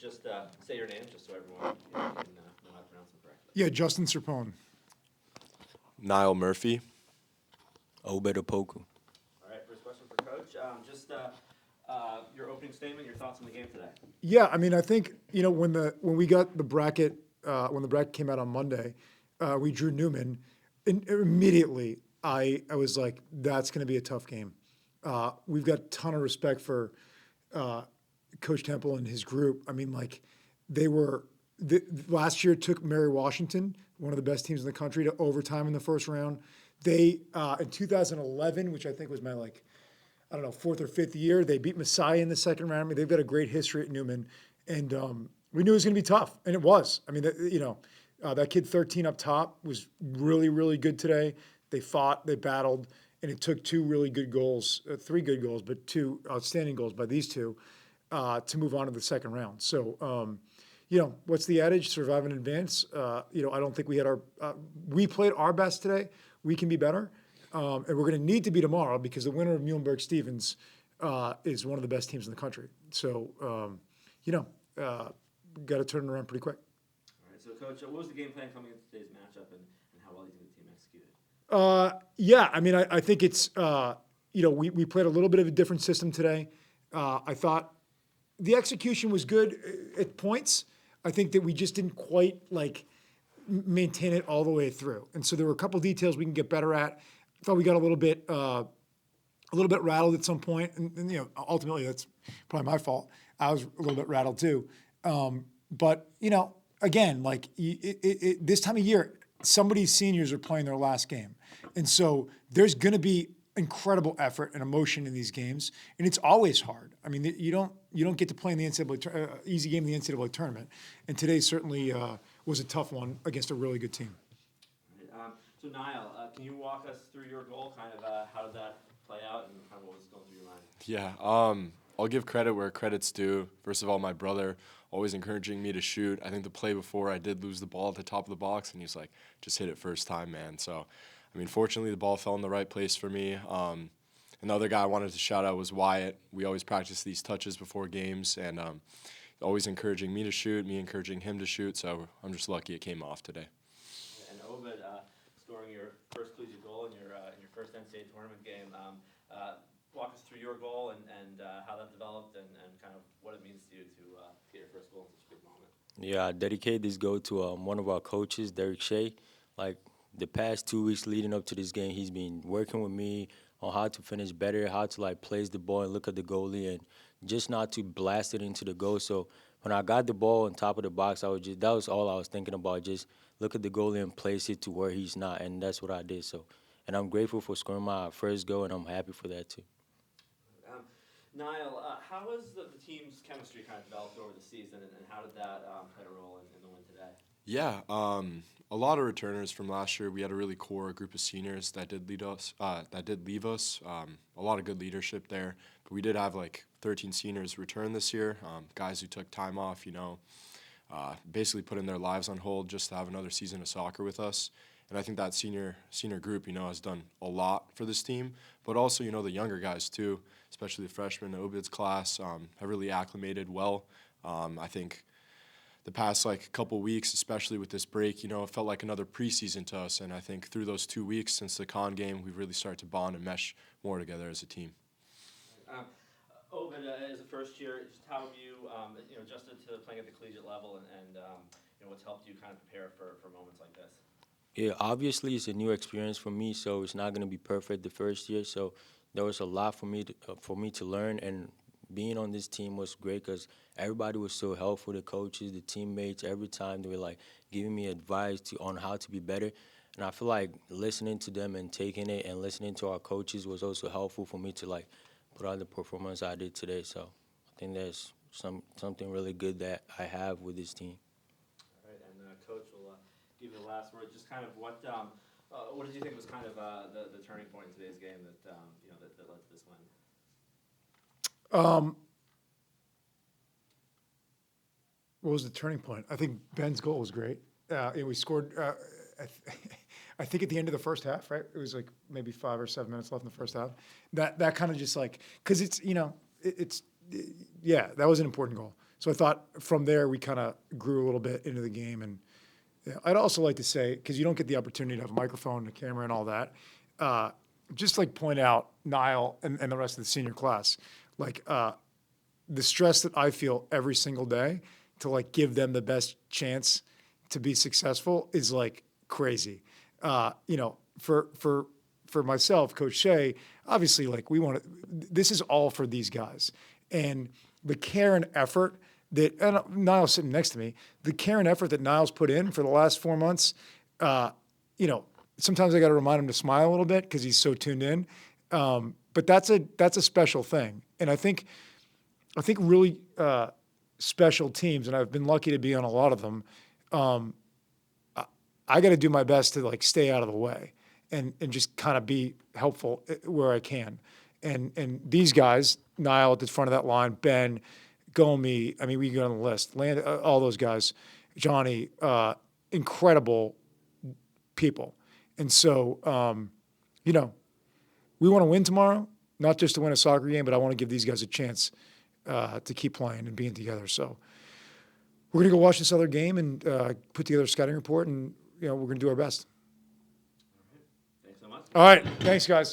Just say your name, just so everyone can know how to pronounce them correctly. Yeah, Justin Serpone. Niall Murphy. Obed Opoku. All right, first question for Coach. Just your opening statement, your thoughts on the game today. Yeah, I mean, I think when we got the bracket when the bracket came out on Monday, we drew Neumann, and immediately I was like, that's going to be a tough game. We've got a ton of respect for Coach Temple and his group. I mean, like last year took Mary Washington, one of the best teams in the country, to overtime in the first round. They in 2011, which I think was my fourth or fifth year, they beat Messiah in the second round. I mean, they've got a great history at Neumann, and we knew it was going to be tough, and it was. I mean, that kid 13 up top was really, really good today. They fought, they battled, and it took two really good goals, three good goals, but two outstanding goals by these two to move on to the second round. So, what's the adage? Survive and advance. I don't think we played our best today. We can be better. And we're going to need to be tomorrow because the winner of Muhlenberg-Stevens is one of the best teams in the country. So, got to turn it around pretty quick. All right, so Coach, what was the game plan coming into today's matchup, and how well do you think the team executed? I mean, I think it's, we played a little bit of a different system today. I thought the execution was good at points. I think that we just didn't quite maintain it all the way through. And so there were a couple details we can get better at. I thought we got a little bit rattled at some point, and ultimately that's probably my fault. I was a little bit rattled too. But again, this time of year, somebody's seniors are playing their last game, and so there's going to be incredible effort and emotion in these games, and it's always hard. I mean, you don't get to play in the NCAA easy game in the NCAA tournament, and today certainly was a tough one against a really good team. So Niall, can you walk us through your goal? Kind of how did that play out, and kind of what was going through your mind? Yeah, I'll give credit where credit's due. First of all, my brother always encouraging me to shoot. I think the play before I did lose the ball at the top of the box, and he's like, just hit it first time, man. So, I mean, fortunately, the ball fell in the right place for me. Another guy I wanted to shout out was Wyatt. We always practice these touches before games, and always encouraging me to shoot, me encouraging him to shoot. So I'm just lucky it came off today. And Obed, scoring your first collegiate goal in your first NCAA tournament game. Walk us through your goal and how that developed and kind of what it means to you to get your first goal in such a big moment. Yeah, I dedicate this goal to one of our coaches, Derek Shea. Like the past 2 weeks leading up to this game, he's been working with me on how to finish better, how to place the ball and look at the goalie and just not to blast it into the goal. So when I got the ball on top of the box, that was all I was thinking about, just look at the goalie and place it to where he's not, and that's what I did. So, and I'm grateful for scoring my first goal, and I'm happy for that too. Niall, how has the team's chemistry kind of developed over the season, and how did that play a role in the win today? Yeah, a lot of returners from last year. We had a really core group of seniors that did leave us. A lot of good leadership there. But we did have 13 seniors return this year. Guys who took time off, basically putting their lives on hold just to have another season of soccer with us. And I think that senior group, has done a lot for this team. But also, the younger guys too, especially the freshmen, Obed's class, have really acclimated well. I think the past couple weeks, especially with this break, it felt like another preseason to us. And I think through those 2 weeks since the con game, we've really started to bond and mesh more together as a team. Obed, as a first year, just how have you, adjusted to playing at the collegiate level, and what's helped you kind of prepare for moments like this? Yeah, obviously it's a new experience for me, so it's not going to be perfect the first year. So there was a lot for me to learn, and being on this team was great because everybody was so helpful. The coaches, the teammates, every time they were giving me advice on how to be better. And I feel like listening to them and taking it and listening to our coaches was also helpful for me to put out the performance I did today. So I think there's something really good that I have with this team. All right, and Coach will give you the last word. Just kind of what did you think was kind of the turning point in today's game that led to this win? What was the turning point? I think Ben's goal was great. We scored, I think at the end of the first half, right? It was maybe 5 or 7 minutes left in the first half. That kind of just because it's, that was an important goal. So I thought from there we kind of grew a little bit into the game. And yeah, I'd also like to say, because you don't get the opportunity to have a microphone, a camera, and all that, just like point out Niall and the rest of the senior class, like the stress that I feel every single day to like give them the best chance to be successful is like crazy. You know, for myself, Coach Shea, obviously, like we want to. This is all for these guys, and the care and effort that and Niall's sitting next to me. The care and effort that Niall's put in for the last 4 months. You know, sometimes I got to remind him to smile a little bit because he's so tuned in. But that's a special thing, and I think really special teams, and I've been lucky to be on a lot of them. I got to do my best to like stay out of the way and just kind of be helpful where I can. And these guys, Niall at the front of that line, Ben, Gomi, I mean, we can go on the list, all those guys, Johnny, incredible people. And so, you know, we want to win tomorrow, not just to win a soccer game, but I want to give these guys a chance to keep playing and being together. So we're going to go watch this other game and put together a scouting report, and, you know, we're going to do our best. Thanks so much. All right. Thanks, guys.